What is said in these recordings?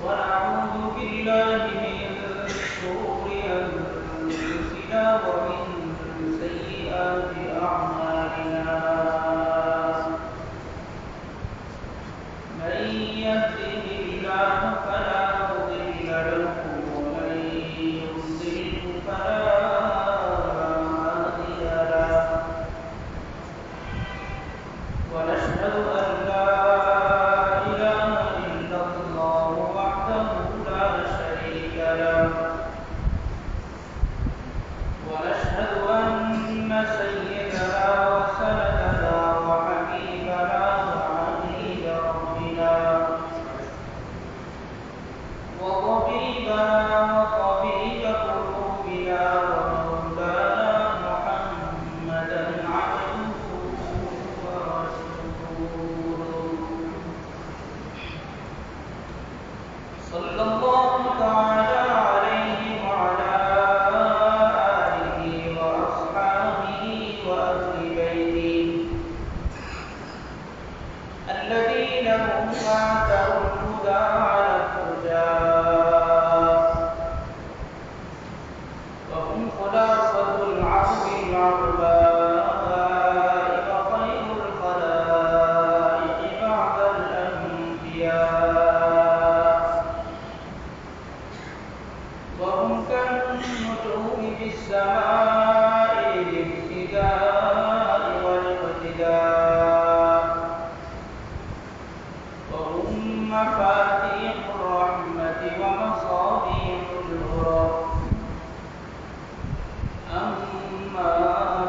ونعوذ بالله من شرور أنفسنا ومن سيئات أعمالنا من يهده الله فلا مضل له ومن يضلل فلا هادي له ونشهد أن لا إله إلا الله وحده لا شريك له ونشهد أن سيدنا وسندنا وحبيبنا وعلي ربنا وطبيبنا وطبيب قلوبنا ومولانا محمدا عبده ورسوله صلى الله تعالى عليه وعلى آله وأصحابه وأهل بيته الذين هم أعتروا الهدى على الهدى وهم خلاصة العرب العرباء وخير الخلائق بعد الأنبياء وهم كالنجوم في السماء للاهتداء والاقتداء وهم مفاتيح الرحمة ومصابيح الهدى أما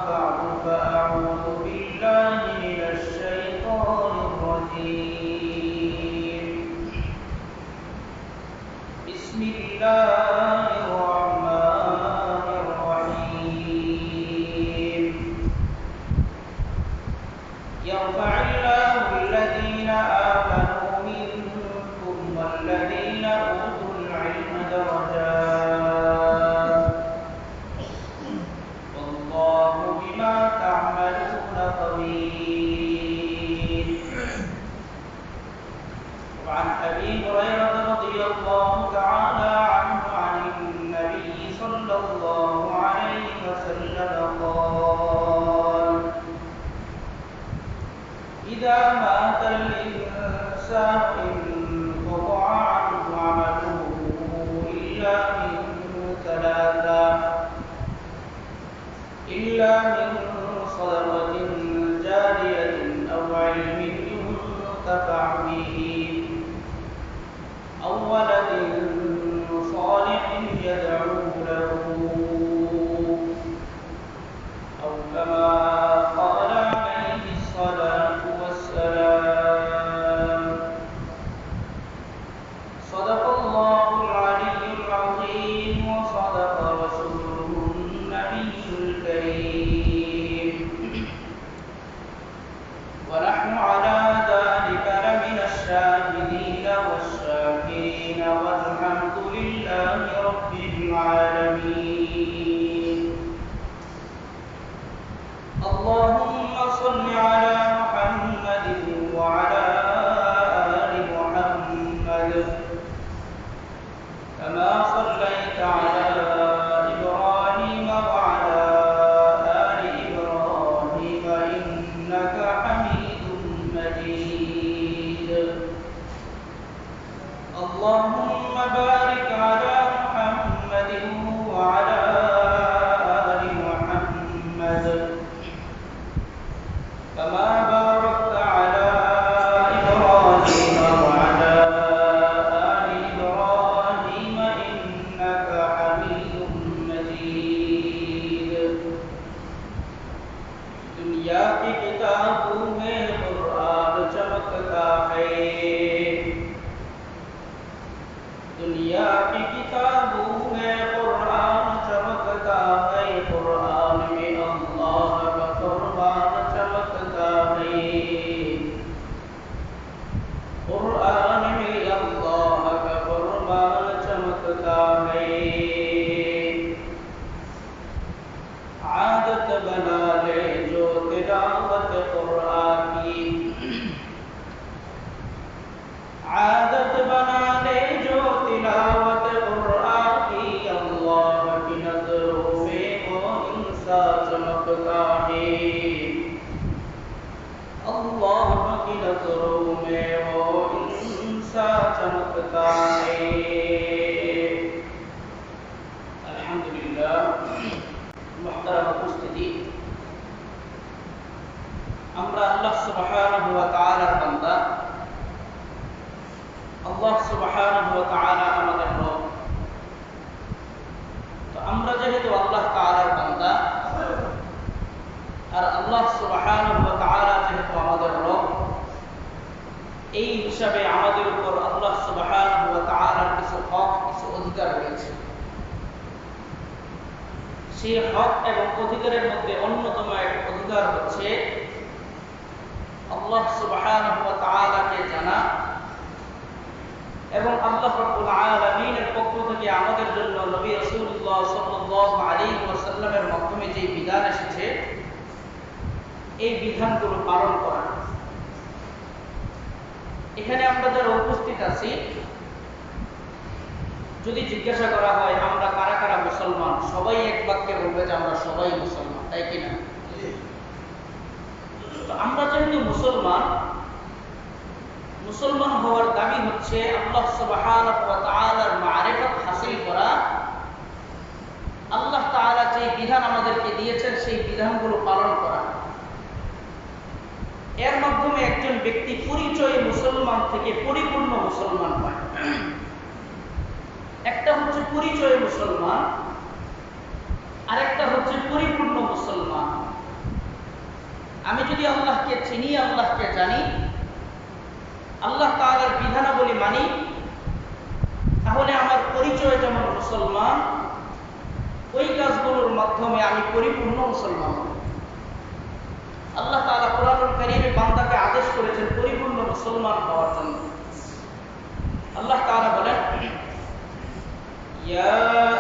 بعد فأعوذ بالله من الشيطان الرجيم بسم الله الرحمن الرحيم يرفع الله الذين آمنوا منكم والذين أوتوا العلم درجات والله بما تعملون خبير وعن أبي هريرة رضي الله تعالى عنه عن النبي صلى الله عليه وسلم قال إذا مات الإنسان انقطع عنه عمله إلا من ثلاثة إلا من صدقة جارية أو علم ينتفع به أو ولد صالح يدعو له أو كما قال عليه الصلاة والسلام صدق الله العلي العظيم وصدق رسوله النبي الكريم ونحن على ذلك لمن الشاهدين والشاكرين والحمد لله رب العالمين اللهم صل على محمد وعلى آل محمد كما صليت على إبراهيم وعلى آل إبراهيم إنك حميد مجيد اللهم بارك على محمد وعلى آل محمد كما باركت على إبراهيم وعلى آل إبراهيم إنك حميد مجيد दुनिया की किताबों में कुरान चमकता है दुनिया की किताबों में कुरान चमकता है कुरान में अल्लाह का कुर्बान चमकता है कुरान में अल्लाह का कुर्बान चमकता है आदत बना ले जो तिलावत कुरान की आदत बना ले जो चमकता है। अल्हम्दुलिल्लाह। मुहतरम उपस्थिति, আমরা আল্লাহ সুবহানাহু ওয়া তাআলার বান্দা। আল্লাহ সুবহানাহু ওয়া তাআলা আমাদের রব। তো আমরা যেহেতু আল্লাহ তাআলার বান্দা আর আল্লাহ সুবহানাহু ওয়া তাআলা যেহেতু আমাদের রব, এই হিসাবে আমাদের উপর আল্লাহ সুবহানাহু ওয়া তাআলার কিছু হক, কিছু অধিকার রয়েছে। সেই হক এবং অধিকারের মধ্যে অন্যতম এক অধিকার হচ্ছে আল্লাহ সুবহানাহু ওয়া তাআলাকে জানা এবং আল্লাহ রাব্বুল আলামিনের পক্ষ থেকে আমাদের জন্য নবী রাসূলুল্লাহ সাল্লাল্লাহু আলাইহি ওয়াসাল্লামের মাধ্যমে যে বিধান এসেছে এই বিধানগুলো পালন করা। এখানে আমরা যারা উপস্থিত আছি, যদি জিজ্ঞাসা করা হয় আমরা কারা কারা মুসলমান, সবাই এক বাক্যে বলবে যে আমরা সবাই মুসলমান, তাই কিনা? তো আমরা যেহেতু মুসলমান হওয়ার দাবি হচ্ছে আল্লাহ সুবহানাহু ওয়া তাআলার মারিফত হাসিল করা, আল্লাহ তাআলা যে বিধান আমাদেরকে দিয়েছেন সেই বিধানগুলো পালন করা। এর মাধ্যমে একজন ব্যক্তি পরিচয় মুসলমান থেকে পরিপূর্ণ মুসলমান হয়। একটা হচ্ছে পরিচয় মুসলমান, আরেকটা হচ্ছে পরিপূর্ণ মুসলমান। আমি যদি আল্লাহকে চিনি, আল্লাহকে জানি, আল্লাহ তাআলার বিধানাবলী মানি, তাহলে আমার পরিচয় যেমন মুসলমান, ওই কাজগুলোর মাধ্যমে আমি পরিপূর্ণ মুসলমান। আল্লাহ তাআলা কুরআনুল কারীমে বান্দাকে আদেশ করেছেন পরিপূর্ণ মুসলমান হওয়ার জন্য। আল্লাহ তাআলা বলেন, ইয়া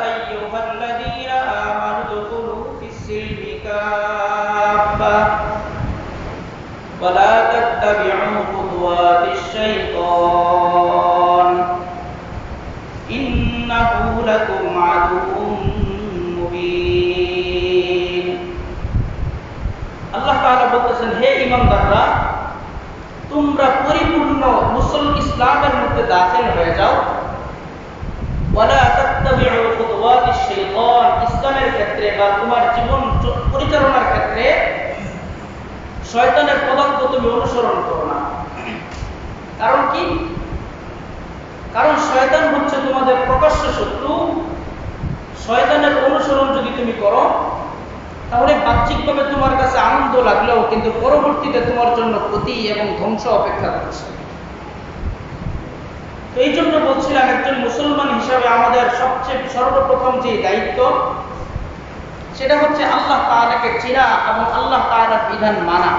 আইয়ুহাল্লাযীনা আমানু দুখুলু ফিস-সিলমি কাফা ওয়া লা তাত্তাবি'উ খুতুওয়াতিশ-শাইতান ইন্নাহু লাকুম আদুউম মুবিন। আল্লাহ তাআলা বলতেছেন, হে ঈমানদাররা, তোমরা পরিপূর্ণ ইসলামের মধ্যে দাখিল হয়ে যাও। ওয়ালা তাত্তাবিউ খুতুওয়াতিশ-শাইতান, ইসলামের ক্ষেত্রে বা তোমার জীবন পরিচালনার ক্ষেত্রে শয়তানের পদাঙ্ক তুমি অনুসরণ করো না। কারণ কি? কারণ শয়তান হচ্ছে তোমাদের প্রকাশ্য শত্রু। শয়তানের অনুসরণ যদি তুমি করো, তাহলে বাহ্যিকভাবে তোমার কাছে আনন্দ লাগলেও কিন্তু পরবর্তীতে তোমার জন্য ক্ষতি এবং ধ্বংস অপেক্ষা করছে। তো এই জন্য বলছিলাম, একজন মুসলমান হিসাবে আমাদের সবচেয়ে সর্বপ্রথম যে দায়িত্ব, সেটা হচ্ছে আল্লাহ তাআলাকে চেনা এবং আল্লাহ তাআলার বিধান মানা।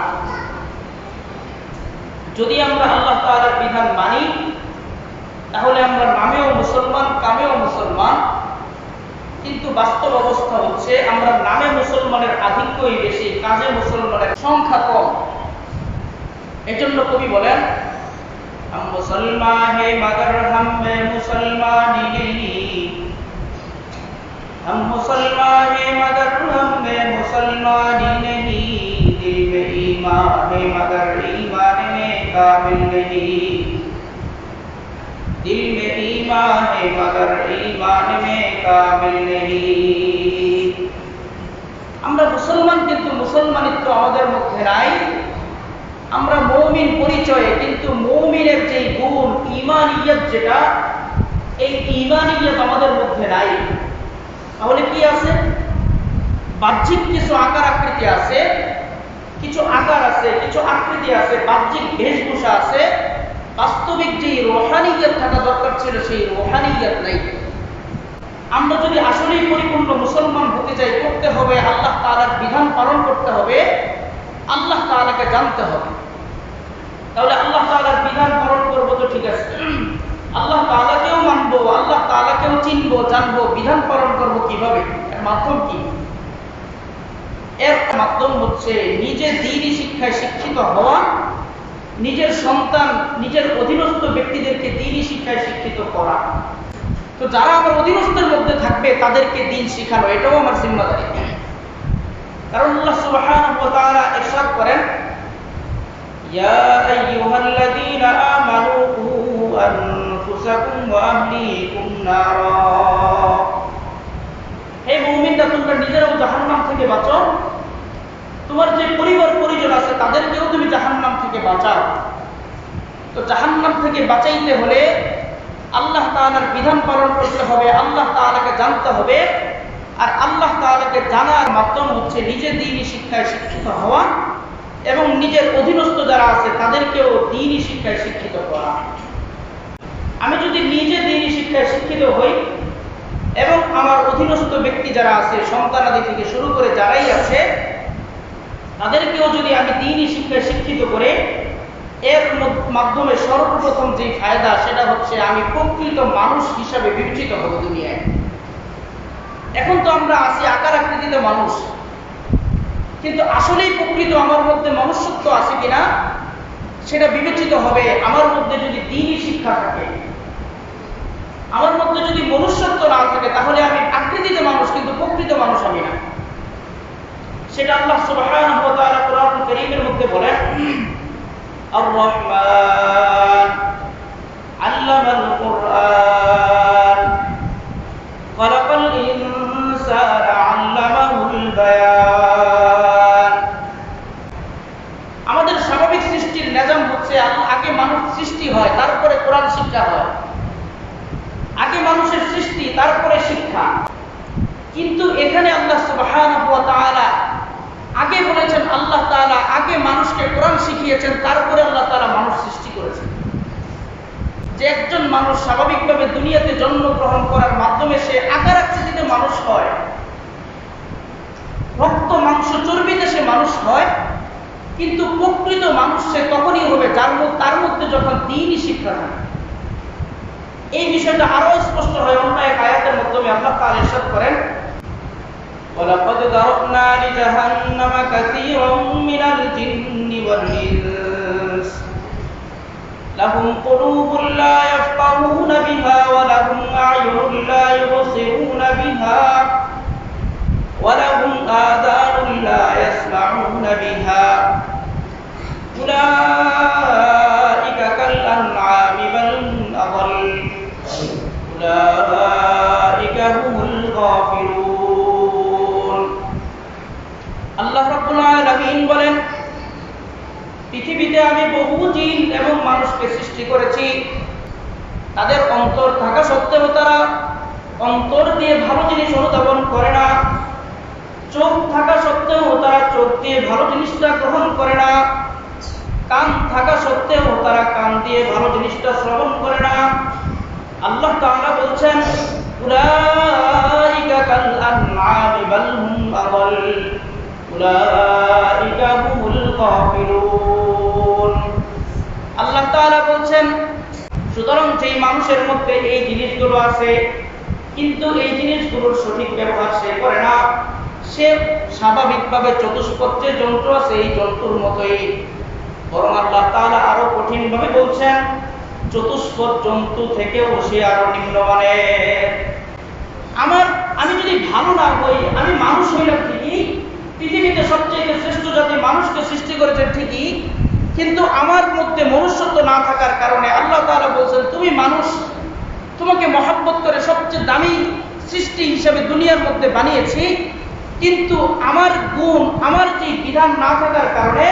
যদি আমরা আল্লাহ তাআলার বিধান মানি, তাহলে আমরা নামেও মুসলমান, কামেও মুসলমান। কিন্তু বাস্তব অবস্থা হচ্ছে আমরা নামে মুসলমানের আধিক্যই বেশি, কাজে মুসলমানের সংখ্যা কম। এজন্য কবি বলেন, हम मुसलमान है मगर हम में मुसलमानी नहीं, हम मुसलमान है मगर हम में मुसलमानी नहीं, दिल में ईमान है मगर ईमान में कामिल नहीं, दिल में ईमान है मगर ईमान में कामिल नहीं। আমরা মুসলমান কিন্তু মুসলমানিত্ব আমাদের মধ্যে নাই। আমরা মুমিন পরিচয়ে, কিন্তু মুমিনের যে গুণ ঈমানিয়ত, যেটা এই ঈমানিয়ত আমাদের মধ্যে নাই। তাহলে কি আছে? বাহ্যিক কিছু আকার আকৃতি আছে, কিছু আকার আছে, কিছু আকৃতি আছে, বাহ্যিক বেশভূষা আছে, বাস্তবিক যে রূহানিয়ত থাকা দরকার ছিল সেই রূহানিয়ত নাই। আমরা যদি আসলেই পরিপূর্ণ মুসলমান হতে চাই, করতে হবে আল্লাহ তাআলার বিধান পালন করতে হবে, আল্লাহ তাআলাকে জানতে হবে। তাহলে আল্লাহ তাআলার বিধান পালন করবো তো ঠিক আছে, আল্লাহ তাআলাকেও মানবো, আল্লাহ তাআলাকেও চিনবো, জানবো। বিধান পালন করবো কিভাবে? এর মাধ্যম কি? এর মাধ্যম হচ্ছে নিজে দ্বীনি শিক্ষায় শিক্ষিত হওয়া, নিজের সন্তান, নিজের অধীনস্থ ব্যক্তিদেরকে দ্বীনি শিক্ষায় শিক্ষিত করা। তো যারা আমার অধীনস্থের মধ্যে থাকবে তাদেরকে দ্বীন শিখানো, এটাও আমার জিম্মাদারি। কারণ আল্লাহ সুবহানাহু ওয়া তাআলা ইরশাদ করেন, ইয়া আইয়ুহাল্লাযীনা আমানু কু আনফুসাকুম ওয়া আহলিকুম নারা। হে মুমিনরা, তোমরা নিজেরাও জাহান্নাম থেকে বাঁচো, তোমার যে পরিবার পরিজন আছে তাদেরকেও তুমি জাহান্নাম থেকে বাঁচাও। তো জাহান্নাম থেকে বাঁচাইতে হলে আল্লাহ তাআলার বিধান পালন করতে হবে, আল্লাহ তাআলাকে জানতে হবে। আর আল্লাহ তাআলাকে জানার মাধ্যম হচ্ছে নিজে দ্বীনি শিক্ষায় শিক্ষিত হওয়া এবং নিজের অধীনস্থ যারা আছে তাদেরকেও দ্বীনি শিক্ষায় শিক্ষিত করা। আমি যদি নিজে দ্বীনি শিক্ষায় শিক্ষিত হই এবং আমার অধীনস্থ ব্যক্তি যারা আছে, সন্তানাদি থেকে শুরু করে যারাই আছে, তাদেরকেও যদি আমি দ্বীনি শিক্ষায় শিক্ষিত করে, এর মাধ্যমে সর্বপ্রথম যে ফায়দা সেটা হচ্ছে আমি প্রকৃত মানুষ হিসাবে বিবেচিত হব দুনিয়ায়। এখন তো আমরা আছি আকার আকৃতিতে মানুষ, কিন্তু আসলেই প্রকৃত আমার মধ্যে মনুষ্যত্ব আছে কিনা সেটা বিবেচিত হবে আমার মধ্যে যদি দ্বীনি শিক্ষা থাকে। আমার মধ্যে যদি মনুষ্যত্ব না থাকে তাহলে আমি আকৃতিতে মানুষ, কিন্তু প্রকৃত মানুষ আমি না। সেটা আল্লাহ সুবহানাহু ওয়া তাআলা কোরআনুল কারীমের মধ্যে বলেন, আর-রাহমান আল্লামাল কুরআন খালাকাল ইনসানা আল্লামাহুল বায়ান। আমাদের স্বাভাবিক সৃষ্টির নিজাম হচ্ছে আগে মানুষ সৃষ্টি হয়, তারপরে কোরআন শিক্ষা হয়। আগে মানুষের সৃষ্টি, তারপরে শিক্ষা। কিন্তু এখানে আল্লাহ সুবহানাহু ওয়া তাআলা আগে বলেছেন, আল্লাহ তাআলা আগে মানুষকে কোরআন শিখিয়েছেন, তারপরে আল্লাহ তাআলা মানুষ সৃষ্টি করেছেন। যে একজন মানুষ স্বাভাবিকভাবে দুনিয়াতে জন্মগ্রহণ করার মাধ্যমে সে আকার আকৃতিতে মানুষ হয়, রক্ত মাংস চর্বিতে সে মানুষ হয়, কিন্তু প্রকৃত মানুষ সে তখনই হবে তার মধ্যে যখন দ্বীনি শিক্ষা থাকে। এই বিষয়টা আরো স্পষ্ট হয় অন্য এক আয়াতের মাধ্যমে। আল্লাহ তাআলা ইরশাদ করেন, ওয়ালাকাদ দারাবনা লিজাহান্নাম কাসীরাম মিনাল জিন্নি ওয়াল ইনস লাহুম কুলুবুন লা ইয়াফকাহুনা বিহা ওয়া লাহুম আ'য়ুনুন লা ইউবসিরুনা বিহা ওয়া লাহুম আযানুন লা ইয়াসমা'উনা বিহা উলাইকা কাল আন'আমি বাল হুম আযাল উলাইকা হুমুল গাফিলুন। আল্লাহ রাব্বুল আলামিন বলেন, পৃথিবীতে আমি বহু জিন এবং মানুষকে সৃষ্টি করেছি, তাদের অন্তর থাকা সত্ত্বেও তারা অন্তর দিয়ে ভালো জিনিস অনুধাবন করে না, চোখ থাকা সত্ত্বেও তারা চোখ দিয়ে ভালো জিনিসটা গ্রহণ করে না, কান থাকা সত্ত্বেও তারা কান দিয়ে ভালো জিনিসটা শ্রবণ করে না। আল্লাহ তাআলা বলছেন, উলাইকা কাল আন'আমি বাল হুম আযাল উলাইকা হুমুল গাফিলুন। আল্লাহ তাআলা বলছেন, সুতরাং যেই মানুষের মধ্যে এই জিনিসগুলো আছে কিন্তু এই জিনিসগুলোর সঠিক ব্যবহার সে করে না, সে স্বাভাবিকভাবে চতুষ্পদ যে জন্তু আছে এই জন্তুর মতোই। বরং আল্লাহ তাআলা আরো কঠিনভাবে বলছেন, চতুষ্পদ জন্তু থেকেও সে আরো নিম্নমানের। আমি যদি ভালো না হই, আমি মানুষ হইলাম ঠিকই, পৃথিবীতে সবচেয়ে শ্রেষ্ঠ জাতি মানুষকে সৃষ্টি করেছেন ঠিকই, কিন্তু আমার মধ্যে মনুষ্যত্ব না থাকার কারণে আল্লাহ তাআলা বলছেন, তুমি মানুষ, তোমাকে মহব্বত করে সবচেয়ে দামি সৃষ্টি হিসেবে দুনিয়ার মধ্যে বানিয়েছি, কিন্তু আমার গুণ, আমার যে বিধান না থাকার কারণে,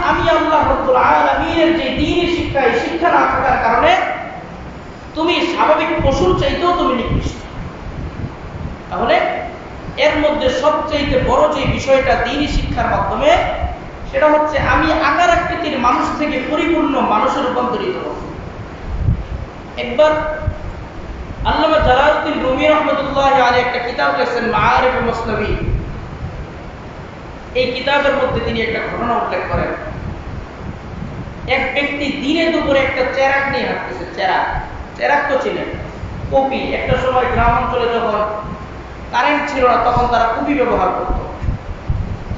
আমি আল্লাহ রাব্বুল আলামিনের যে দ্বীনি শিক্ষা, এই শিক্ষা না থাকার কারণে তুমি স্বাভাবিক পশুর চাইতেও তুমি নিকৃষ্ট। তাহলে এর মধ্যে সবচেয়ে বড় যে বিষয়টা দ্বীনি শিক্ষার মাধ্যমে, সেটা হচ্ছে আমি আকার আকৃতির মানুষ থেকে পরিপূর্ণ মানুষে রূপান্তরিত হব। একবার আল্লামা জালালউদ্দিন রুমি রাহমাতুল্লাহি আলাইহি একটা কিতাব লিখেছেন, মাআরিফ মুসনাবি। এই কিতাবের মধ্যে তিনি একটা ঘটনা উল্লেখ করেন। এক ব্যক্তি দিনে দুপুরে একটা চেরাক নিয়ে হাঁটতেছে। চেরাক তো ছিলেন কপি। একটা সময় গ্রাম অঞ্চলে যখন কারেন্ট ছিল না তখন তারা কপি ব্যবহার করত।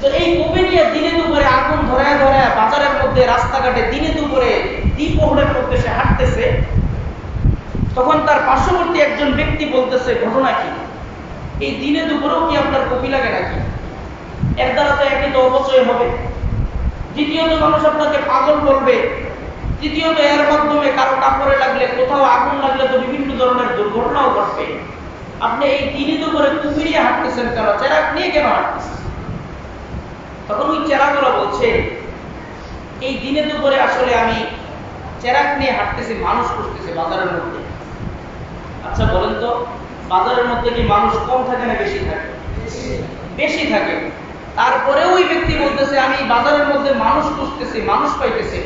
তো এই কপি নিয়ে দিনে দুপুরে আগুন ধরায় বাজারের মধ্যে, রাস্তাঘাটে দিনে দুপুরে দ্বিপ্রহরের মধ্যে সে হাঁটতেছে। তখন তার পার্শ্ববর্তী একজন ব্যক্তি বলতেছে, ঘটনা কি? এই দিনে দুপুরেও কি আপনার কপি লাগে নাকি? এর দ্বারা তো একই তো অপচয় হবে, দ্বিতীয়ত মানুষ আপনাকে পাগল বলবে, দ্বিতীয়ত এর মাধ্যমে কারো কাপড়ে লাগলে, কোথাও আগুন লাগলে তো বিভিন্ন ধরনের দুর্ঘটনাও ঘটবে। আপনি এই দিনে তো করে টুপি নিয়ে হাঁটতেছেন কেন, চেরাক নিয়ে কেন হাঁটতেছেন? তখন ওই চেরাগুলো বলছে এই দিনে তো করে আসলে আমি চেরাক নিয়ে হাঁটতেছি, মানুষ খুঁজতেছি বাজারের মধ্যে। আচ্ছা বলেন তো, বাজারের মধ্যে কি মানুষ কম থাকে না বেশি থাকে? বেশি থাকে। তারপরে ওই ব্যক্তি বলতেছে আমি বাজারের মধ্যে মানুষ খুঁজতেছি, মানুষ পাইতেছি।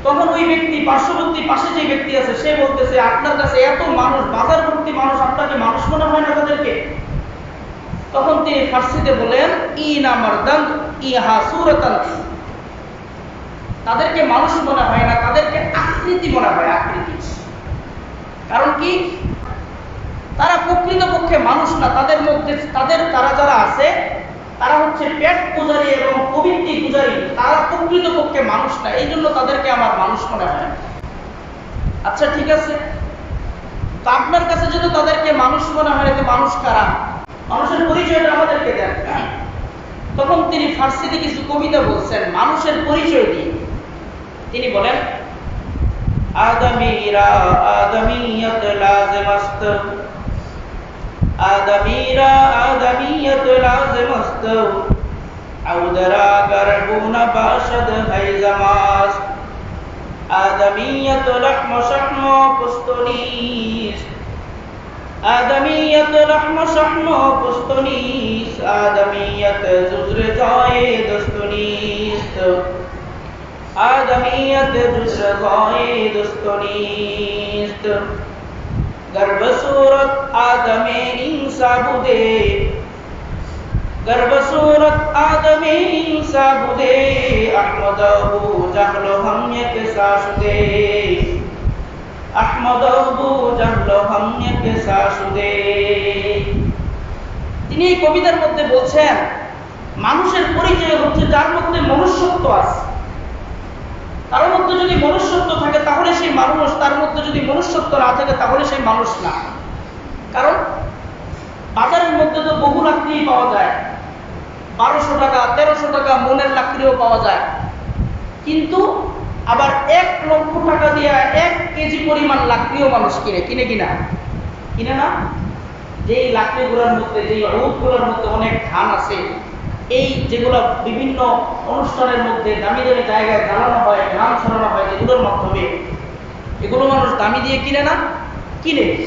তখন ওই ব্যক্তি পার্শ্ববর্তী পাশে যে ব্যক্তি আছে সে বলতেছে আপনার কাছে এত মানুষ, বাজার ভর্তি মানুষ, আপনাকে মানুষ মনে হয় না তাদেরকে? তখন তিনি ফার্সিতে বলেন ইনা মারদান ইহা সুরাতান, তাদেরকে মানুষ মনে হয় না, তাদেরকে আকৃতি মনে হয়, আকৃতি। কারণ কি, তারা প্রকৃতপক্ষে মানুষ না, তাদের মধ্যে তারা যারা আছে তারা হচ্ছে পেট পূজারী এবং প্রবৃত্তি পূজারী, তারা প্রকৃতপক্ষে মানুষ না, এই জন্য তাদেরকে আমার মানুষ মনে হয়। আচ্ছা ঠিক আছে, তো আপনার কাছে যদি তাদেরকে মানুষ মনে হয়, তো মানুষ কারা? মানুষের পরিচয়টা আমাদেরকে দেন। তখন তিনি ফার্সিতে কিছু কবিতা বলছেন মানুষের পরিচয় দিয়ে। তিনি বলেন আদমিরা আদমিয়ত লাজিমাস্ত, আদমিরা আদমিয়ত লাজিমাস্ত, আউদরা গরবুনা বাশদ হাইজামাস, আদমিয়ত লাহম শাহম পুস্তনিস, আদমিয়ত লাহম শাহম পুস্তনিস, আদমিয়ত জুজরে জায়ে দস্তনিস, आदमियत जुज़्र ज़ाए दुस्तनीस्त, गर्ब सूरत आदमे इंसा बुदे, गर्ब सूरत आदमे इंसा बुदे, अहमदहु जहल हम एक साशुदे, अहमदहु जहल हम एक साशुदे। তিনি এই কবিতার মধ্যে বলছেন মানুষের পরিচয় হচ্ছে যার মধ্যে মনুষ্যত্ব আছে। তার মধ্যে যদি মনুষ্যত্ব থাকে তাহলে সেই মানুষ, তার মধ্যে যদি মনুষ্যত্ব না থাকে তাহলে সেই মানুষ না। কারণ বাজারের মধ্যে তো বহু লাকড়ি পাওয়া যায়, 1200 টাকা 1300 টাকা মনের লাকড়িও পাওয়া যায়, কিন্তু আবার 1 লক্ষ টাকা দিয়ে 1 কেজি পরিমাণ লাকড়িও মানুষ কিনে কিনে না। যেই লাকড়িগুলোর মধ্যে, যেই উটগুলোর মধ্যে অনেক ধান আছে, এই যেগুলো বিভিন্ন অনুষ্ঠানের মধ্যে দামি দামি জায়গায় জ্বালানো হয়, নাম ছড়ানো হয়, যেগুলোর মাধ্যমে, এগুলো মানুষ দামি দিয়ে কিনে।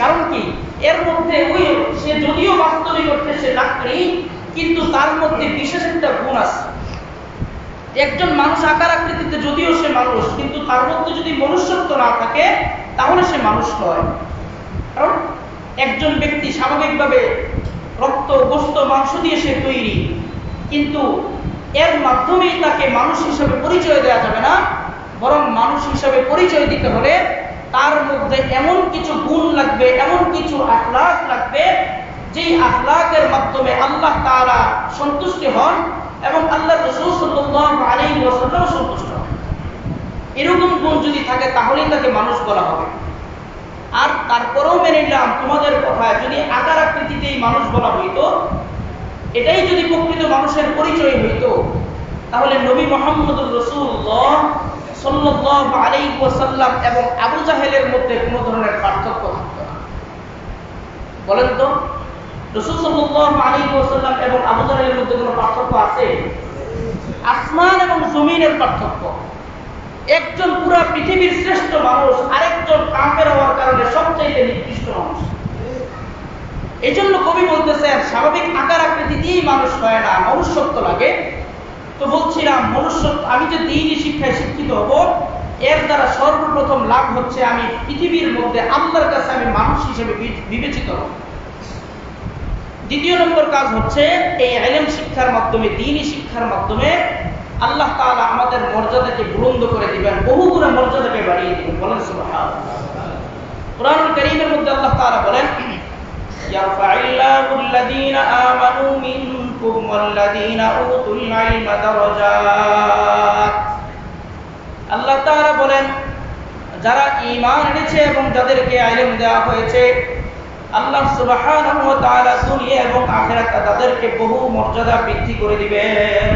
কারণ কি, এর মধ্যে ওই সে যদিও বাস্তবিক অর্থে সে লাকড়ি, কিন্তু তার মধ্যে বিশেষ একটা গুণ আছে। একজন মানুষ আকার আকৃতিতে যদিও সে মানুষ, কিন্তু তার মধ্যে যদি মনুষ্যত্ব না থাকে তাহলে সে মানুষ নয়। কারণ একজন ব্যক্তি স্বাভাবিকভাবে রক্ত, গোশত, মাংস দিয়ে সে তৈরি, কিন্তু এর মাধ্যমেই তাকে মানুষ হিসেবে পরিচয় দেওয়া যাবে না, বরং মানুষ হিসেবে পরিচয় দিতে হলে তার মধ্যে এমন কিছু গুণ লাগবে, এমন কিছু আখলাক লাগবে, যেই আখলাকের মাধ্যমে আল্লাহ তাআলা সন্তুষ্ট হন এবং আল্লাহ রাসূল সাল্লাল্লাহু আলাইহি ওয়াসাল্লাম সন্তুষ্ট হন। এরকম গুণ যদি থাকে তাহলেই তাকে মানুষ বলা হবে। আর তারপরেও মেনে নিলাম তোমাদের কথা, যদি আকার আকৃতিতেই মানুষ বলা হইতো, এটাই যদি প্রকৃত মানুষের পরিচয় হইতো, তাহলে নবী মুহাম্মদুর রাসূলুল্লাহ সাল্লাল্লাহু আলাইহি ওয়াসাল্লাম এবং আবু জাহেলের মধ্যে কোনো ধরনের পার্থক্য থাকতো না। বলেন তো, রাসূল সাল্লাল্লাহু আলাইহি ওয়াসাল্লাম এবং আবু জাহেলের মধ্যে কোনো পার্থক্য আছে? আসমান এবং জমিনের পার্থক্য। একজন পুরা পৃথিবীর শ্রেষ্ঠ মানুষ, আরেকজন কাফের হওয়ার কারণে সবচেয়ে নিকৃষ্ট মানুষ। এই জন্য কবি বলতেছেন স্বাভাবিক আকার আকৃতি দিয়েই মানুষ হয় না, মনুষ্যত্ব লাগে। তো বলছিলাম মনুষ্যত্ব, আমি যে দ্বীনি শিক্ষায় শিক্ষিত হব, এর দ্বারা সর্বপ্রথম লাভ হচ্ছে আমি পৃথিবীর মধ্যে আল্লাহর কাছে আমি মানুষ হিসেবে বিবেচিত হব। দ্বিতীয় নম্বর কাজ হচ্ছে এই ইলম শিক্ষার মাধ্যমে, দ্বীনি শিক্ষার মাধ্যমে আল্লাহ তাআলা আমাদের মর্যাদাকে বুলন্দ করে দিবেন, বহুগুণে মর্যাদাকে বাড়িয়ে দিবেন। বলেন সুবহানাল্লাহ। কুরআনুল কারীমের মধ্যে আল্লাহ তাআলা বলেন ইয়ারফা'িল্লাহু আল্লাযীনা আমানু মিনকুম ওয়াল্লাযীনা উতুল ইলমা দারাজাত। আল্লাহ তাআলা বলেন যারা ঈমান এনেছে এবং যাদেরকে ইলম দেওয়া হয়েছে, আল্লাহ সুবহানাহু ওয়া তাআলা দুনিয়া এবং আখিরাতে তাদেরকে বহু মর্যাদা বৃদ্ধি করে দিবেন।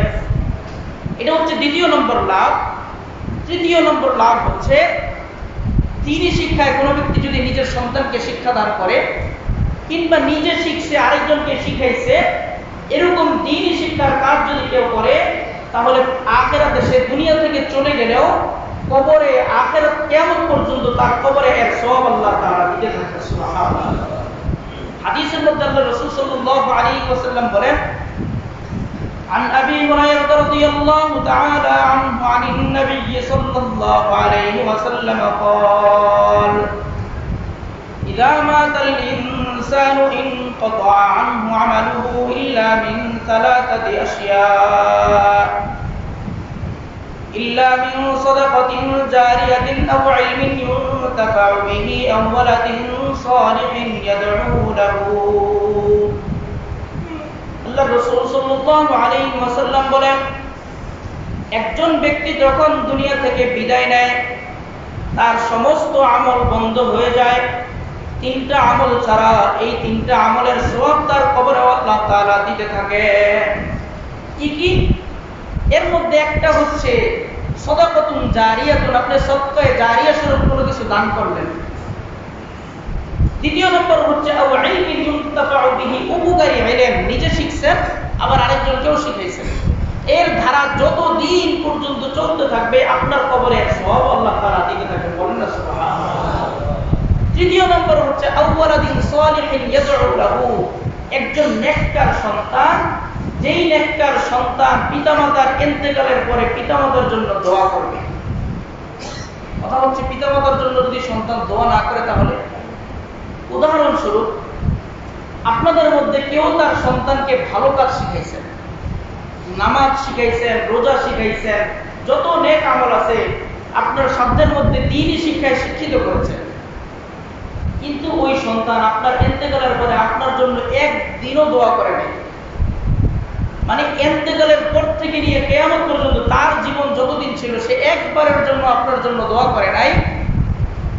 এটা হচ্ছে দ্বিতীয় নম্বর লাভ। তৃতীয় নম্বর লাভ হচ্ছে দ্বীনি শিক্ষায় কোনো ব্যক্তি যদি নিজের সন্তানকে শিক্ষাদান করে কিংবা নিজে শিখছে আরেকজনকে শিখাইছে, এরকম দ্বীনি শিক্ষার কাজ যদি কেউ করে, তাহলে আখিরাতে সে দুনিয়া থেকে চলে গেলেও কবরে আখিরাত কিয়ামত পর্যন্ত তার কবরে এর সওয়াব আল্লাহ তাআলা দিতে থাকেন। সুবহানাল্লাহ। হাদিসের মধ্যে আল্লাহ রাসূল সাল্লাল্লাহু আলাইহি ওয়াসাল্লাম বলেন, عن أبي هريرة رضي الله تعالى عنه عن النبي صلى الله عليه وسلم قال إذا مات الإنسان انقطع عنه عمله إلا من ثلاثة أشياء إلا من صدقة جارية أو علم ينتفع به أو ولد صالح يدعو له। আল্লাহ রাসূল সাল্লাল্লাহু আলাইহি ওয়াসাল্লাম বলেন, একজন ব্যক্তি যখন দুনিয়া থেকে বিদায় নেয় তার সমস্ত আমল বন্ধ হয়ে যায়, তিনটা আমল ছাড়া। এই তিনটা আমলের সওয়াব তার কবরে আল্লাহ তাআলা দিতে থাকে। কি কি? এর মধ্যে একটা হচ্ছে সাদাকাতুন জারিয়াতুন, আপনি সদকায়ে জারিয়া স্বরূপ কোনো কিছু দান করলেন। দ্বিতীয় নম্বর হচ্ছে আও ইলমিন ইউনতাফাউ বিহি, উপকারী ইলম নিজে শিখছেন আবার আরেকজনকেও শিখাইছেন। এর ধারা যতদিন পর্যন্ত চলতে থাকবে আপনার কবরে সওয়াব আল্লাহ তাআলা দিতে থাকবেন। বলেন না সুবহানাল্লাহ। তৃতীয় নম্বর হচ্ছে আও ওয়ালাদিন সালিহিন ইয়াদউ লাহু, একজন নেককার সন্তান, যেই নেককার সন্তান পিতামাতার ইন্তেকালের পরে পিতামাতার জন্য দোয়া করবে। কথা হচ্ছে পিতামাতার জন্য যদি সন্তান দোয়া না করে, তাহলে উদাহরণস্বরূপ আপনাদের মধ্যে কেউ তার সন্তানকে ভালো কাজ শিখাইছেন, নামাজ শিখাইছেন, রোজা শিখাইছেন, যত নেক আমল আছে আপনার সাধ্যের মধ্যে দ্বীনি শিক্ষায় শিক্ষিত করেছেন, কিন্তু ওই সন্তান আপনার ইন্তেকালের পরে আপনার জন্য একদিনও দোয়া করে নাই। মানে ইন্তেকালের পর থেকে নিয়ে কিয়ামত পর্যন্ত তার জীবন যতদিন ছিল সে একবারের জন্য আপনার জন্য দোয়া করে নাই।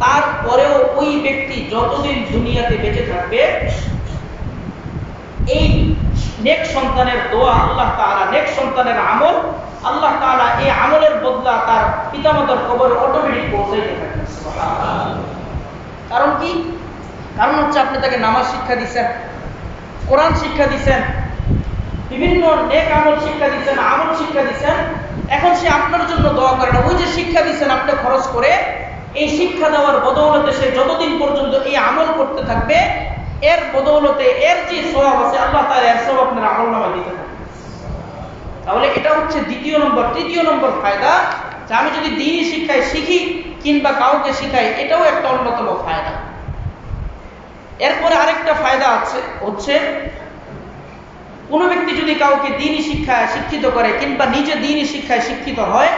তারপরেও ওই ব্যক্তি যতদিন দুনিয়াতে বেঁচে থাকবে, এই নেক সন্তানের দোয়া আল্লাহ তাআলা, নেক সন্তানের আমল আল্লাহ তাআলা এই আমলের বদলা তার পিতামাতার কবরে অটোমেটিক পৌঁছাইতে থাকেন। কারণ কি? কারণ হচ্ছে আপনি তাকে নামাজ শিক্ষা দিচ্ছেন, কোরআন শিক্ষা দিচ্ছেন, বিভিন্ন নেক আমল শিক্ষা দিচ্ছেন, আমল শিক্ষা দিচ্ছেন। এখন সে আপনার জন্য দোয়া করে না, ওই যে শিক্ষা দিচ্ছেন আপনি খরচ করে, এই শিক্ষা দেওয়ার বদৌলতে সে যতদিন পর্যন্ত এই আমল করতে থাকবে, এর বদৌলতে এর যে সওয়াব আছে আল্লাহ তাআলা এর সওয়াব আপনার আমলনামায় দিতে থাকবে। তাহলে এটা হচ্ছে দ্বিতীয় নম্বর। তৃতীয় নম্বর ফায়দা, যে আমি যদি দ্বীনি শিক্ষায় শিখি কিংবা কাউকে শিখাই, এটাও একটা অন্যতম ফায়দা। এরপরে আরেকটা ফায়দা আছে, হচ্ছে কোনো ব্যক্তি যদি কাউকে দ্বীনি শিক্ষায় শিক্ষিত করে কিংবা নিজে দ্বীনি শিক্ষায় শিক্ষিত হয়,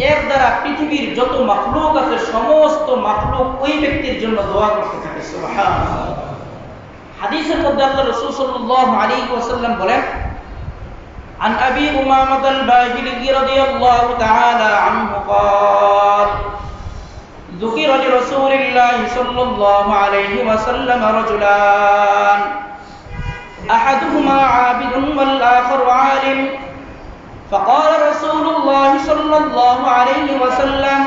এর দ্বারা পৃথিবীর যত মাখলুক আছে সমস্ত মাখলুক ওই ব্যক্তির জন্য দোয়া করতে থাকে। সুবহানাল্লাহ। হাদিসের মধ্যে আল্লাহ রাসূল সাল্লাল্লাহু আলাইহি ওয়াসাল্লাম বলেন, عن أبي أمامة الباهلي رضي الله تعالى عنه قال ذكر لرسول الله صلى الله عليه وسلم رجلان أحدهما عابد والآخر عالم فقال رسول الله صلى الله عليه وسلم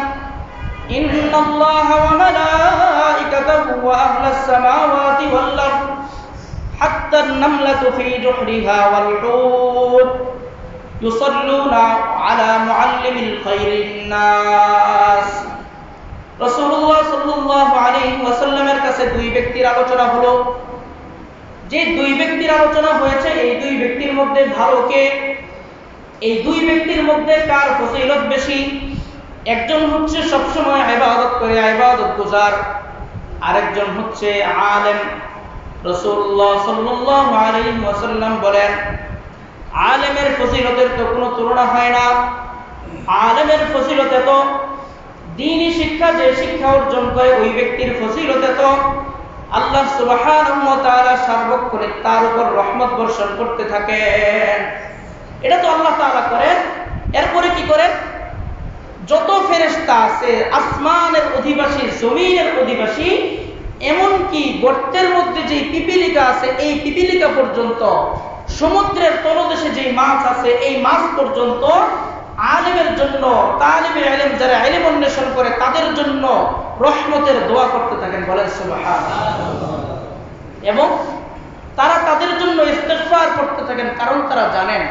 إن الله وملائكته وأهل السماوات والأرض حتى النملة في جحرها والحوت يصلون على معلم الخير الناس। রাসূলুল্লাহ সাল্লাল্লাহু আলাইহি ওয়াসাল্লামের কাছে দুই ব্যক্তির আলোচনা হলো। যে দুই ব্যক্তির আলোচনা হয়েছে, এই দুই ব্যক্তির মধ্যে ভালো কে? এই দুই ব্যক্তির মধ্যে কার ফজিলত বেশি? একজন হচ্ছে সবসময় ইবাদত করে, ইবাদত গুজার, আরেকজন হচ্ছে আলেম। রাসূলুল্লাহ সাল্লাল্লাহু আলাইহি ওয়াসাল্লাম বলেন, আলেমের ফজিলতের তো কোনো তুলনা হয় না। আলেমের ফজিলতে তো দ্বীনি শিক্ষা যে শিক্ষা অর্জন করে ওই ব্যক্তির ফজিলতে তো আল্লাহ সুবহানাহু ওয়া তাআলা সার্বক্ষণিক তার উপর রহমত বর্ষণ করতে থাকেন। এটা তো আল্লাহ তাআলা করেন। এরপরে কি করেন? যত ফেরেশতা আছে, আসমানের অধিবাসী, জমিনের অধিবাসী, এমনকি গর্তের মধ্যে যে পিপিলিকা আছে, এই পিপিলিকা পর্যন্ত, সমুদ্রের তলদেশে যে মাছ আছে এই মাছ পর্যন্ত আলেমের জন্য, তালিবে ইলম যারা ইলম অন্বেষণ করে তাদের জন্য রহমতের দোয়া করতে থাকেন, বলেন সুবহানাল্লাহ। এবং তারা তাদের জন্য ইস্তিগফার করতে থাকেন, কারণ তারা জানেন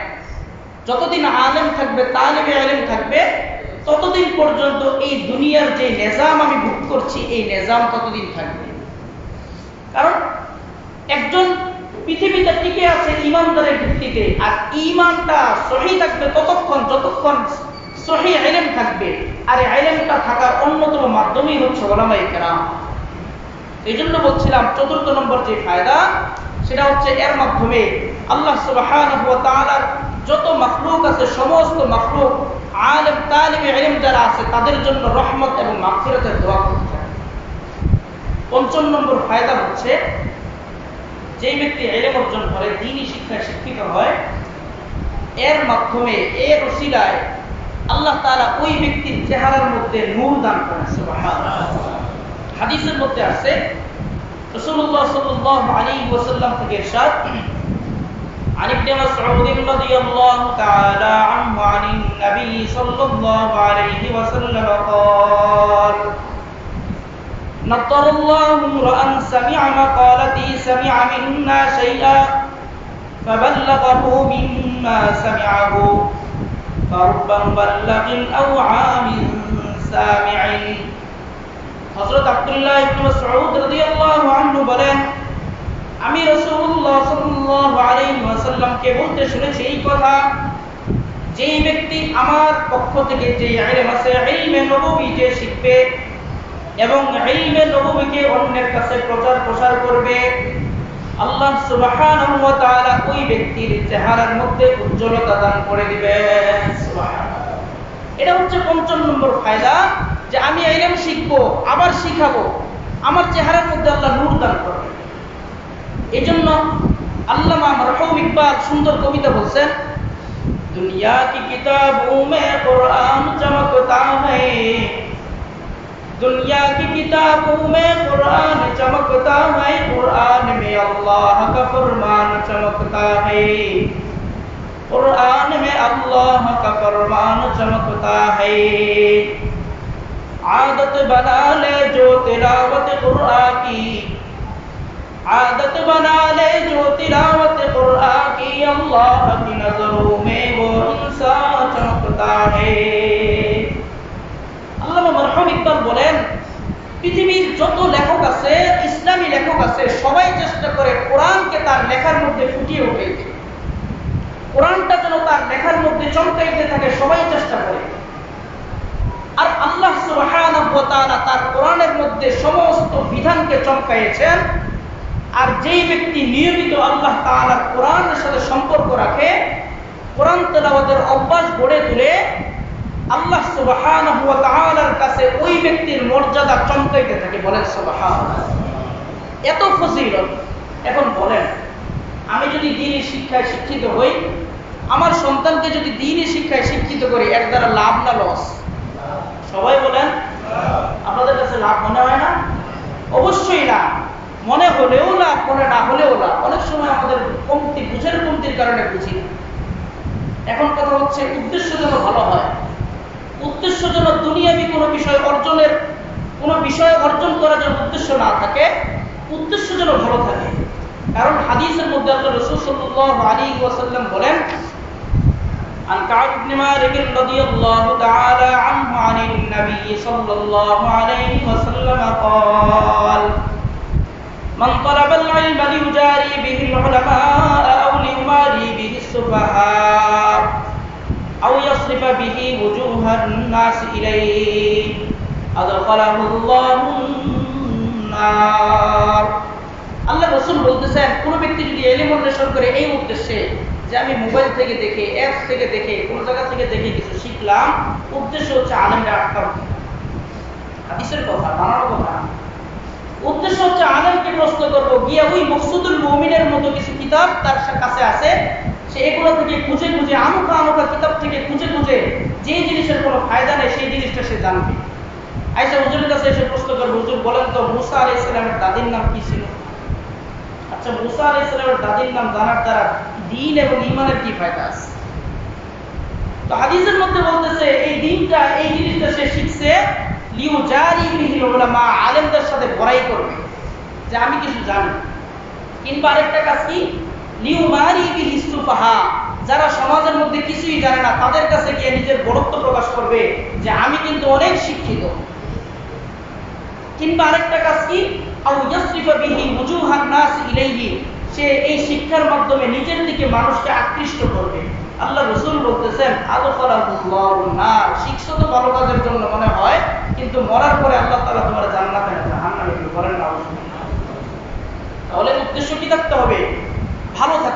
যতদিন আলেম থাকবে, তালিবে ইলম থাকবে, ততদিন পর্যন্ত এই দুনিয়ার যে নিজাম আমি ভোগ করছি এই নিজাম ততদিন থাকবে। কারণ একজন পৃথিবীতে টিকে আছে ইমানদারের ভিত্তিতে, আর ঈমানটা সহি থাকবে ততক্ষণ যতক্ষণ সহি ইলম থাকবে। আর এই ইলমটা থাকার অন্যতম মাধ্যমই হচ্ছে উলামায়ে কেরাম। এই জন্য বলছিলাম চতুর্থ নম্বর যে ফায়দা সেটা হচ্ছে এর মাধ্যমে আল্লাহ সুবহানাহু ওয়া তাআলার যত মাখলুক আছে সমস্ত মাখলুক আলেম তালিবে ইলম যারা আছে তাদের জন্য রহমত এবং মাগফিরাতের দোয়া করতে থাকে। পঞ্চম নম্বর ফায়দা হচ্ছে যেই ব্যক্তি ইলম অর্জন করে, দ্বীনি শিক্ষায় শিক্ষিত হয়, এর মাধ্যমে এর ওসিলায় আল্লাহ তাআলা ওই ব্যক্তির চেহারার মধ্যে নূর দান করেন। সুবহানাল্লাহ। হাদিসের মধ্যে আছে রাসূলুল্লাহ সাল্লাল্লাহু আলাইহি ওয়াসাল্লাম থেকে ইরশাদ, عن ابن مسعود رضي الله تعالى عنه عن النبي صلى الله عليه وسلم قال نضر الله امرأ سمع مقالتي سمع منا شيئا فبلغه مما سمعه فرب مبلغ أو عام سامع। হযরত আব্দুল্লাহ ইবনে মাসউদ রাদিয়াল্লাহু আনহু বলেন, আমি রাসূলুল্লাহ সাল্লাল্লাহু আলাইহি ওয়াসাল্লামকে বলতে শুনেছি এই কথা, যেই ব্যক্তি আমার পক্ষ থেকে যে ইলম আছে, ইলমে নববী যে শিখবে এবং ইলমে নববীকে অন্যের কাছে প্রচার প্রসার করবে, আল্লাহ সুবহানাহু ওয়া তাআলা ওই ব্যক্তির চেহারার মধ্যে উজ্জ্বলতা দান করে দিবেন। সুবহানাল্লাহ। এটা হচ্ছে পঞ্চম নম্বর ফায়দা, যে আমি ইলম শিখবো আবার শিখাবো, আমার চেহারার মধ্যে আল্লাহ নূর দান করবে। এজন্য আল্লামা মারহুম ইকবাল সুন্দর কবিতা বলছেন, দুনিয়া কি কিতাবों में कुरान चमकता है, दुनिया की किताबों में कुरान चमकता है, कुरान में अल्लाह का फरमान चमकता है, कुरान में अल्लाह का फरमान चमकता है। आदत बना ले जो तिलावत कुरान की, आदत बना ले जो तिलावत कुरान की, अल्लाह की नजरों में वो इंसान चमकता है। আল্লামা মারহুম ইকবাল বলেন, পৃথিবীর যত লেখক আছে, ইসলামী লেখক আছে, সবাই চেষ্টা করে কোরআনকে তার লেখার মধ্যে ফুটিয়ে উঠাইতে, কোরআনটা যেন তার লেখার মধ্যে চমকাইতে থাকে, সবাই চেষ্টা করে। আর আল্লাহ সুবহানাহু ওয়া তাআলা তার কোরআনের মধ্যে সমস্ত বিধানকে চমকাইছেন। আর যেই ব্যক্তি নিয়মিত আল্লাহ তাআলার কোরআনের সাথে সম্পর্ক রাখে, কোরআন তেলাওয়াতের অভ্যাস গড়ে তুলে, আল্লাহ সুবহানাহু ওয়া তাআলার কাছে ওই ব্যক্তির মর্যাদা চমকাইতে থাকে, বলেন সুবহানাল্লাহ। এত ফজিলত। এখন বলেন, আমি যদি দ্বীনি শিক্ষায় শিক্ষিত হই, আমার সন্তানকে যদি দ্বীনি শিক্ষায় শিক্ষিত করি, এর দ্বারা লাভ না লস? সবাই বলেন, আপনাদের কাছে লাভ মনে হয় না? অবশ্যই না। মনে হলেও লাভ, মনে না হলেও লাভ। অনেক সময় আমাদের কমতি, বুঝের কমতির কারণে বুঝি না। এখন কথা হচ্ছে উদ্দেশ্য যেন ভালো হয়, উদ্দেশ্য যেন দুনিয়াবি কোনো বিষয় অর্জনের, কোনো বিষয় অর্জন করার যেন উদ্দেশ্য না থাকে, উদ্দেশ্য যেন ভালো থাকে। কারণ হাদিসের মধ্যে আল্লাহ রাসূল সাল্লাল্লাহু আলাইহি ওয়াসাল্লাম বলেন, عن كعب بن مالك رضي الله تعالى عنه عن النبي صلى الله عليه وسلم قال من طلب العلم ليجاري به العلماء أو ليماري به السفهاء أو يصرف به وجوه الناس إليه أدخله الله النار। আল্লাহ রাসূল বলতেছেন, কোন ব্যক্তি যদি ইলম অন্বেষণ করে এই উদ্দেশ্যে যে আমি মোবাইল থেকে দেখে, অ্যাপস থেকে দেখে, কোন জায়গা থেকে দেখে কিছু শিখলাম, উদ্দেশ্য হচ্ছে আলেমরা আটকানো, হাদিসের কথা, বানানো কথা। উদ্দেশ্য হচ্ছে আলেমকে প্রশ্ন করবো, গিয়ে ওই মকসুদুল মুমিনের মতো কিছু কিতাব তার কাছে আছে, সে এগুলো থেকে খুঁজে খুঁজে, আনোখা আনোখা কিতাব থেকে খুঁজে খুঁজে যে জিনিসের কোনো ফায়দা নেই সেই জিনিসটা সে জানবে। আয়েশা হুজুরের কাছে এসে প্রশ্ন করবে, হুজুর বলেন তো মুসা আলাইহিস সালামের দাদির নাম কি ছিল? আচ্ছা, মুসা আলাইহিস সালামের দাদির নাম জানার দ্বারা দ্বীন এবং ঈমানের কি ফায়দা আছে? তো হাদিসের মধ্যে বলতেছে এই দিনটা, এই জিনিসটা সে শিখছে লিউজারি বিহিল উলামা, আলেমদের সাথে বড়াই করবে যে আমি কিছু জানি। কিংবা আরেকটা কাজ কি, লিউমারি বিহি সুফাহা, যারা সমাজের মধ্যে কিছুই জানে না তাদের কাছে গিয়ে নিজের বড়ত্ব প্রকাশ করবে যে আমি কিন্তু অনেক শিক্ষিত। কিংবা আরেকটা কাজ কি, আও ইয়াসরিফা বিহি ওয়াজুহান নাস ইলাইহি, সে এই শিক্ষার মাধ্যমে নিজের দিকে মানুষকে আকৃষ্ট করবে। আল্লাহ রাসূল বলতেছেন আদখালাহুল্লাহুন নার, শিক্ষা তো ভালো কাজের জন্য মনে হয়, কিন্তু মরার পরে আল্লাহ তাআলা তোমার জান্নাতে না জাহান্নামে করেন না। তাহলে উদ্দেশ্য কি থাকতে হবে? ভালো থাকতে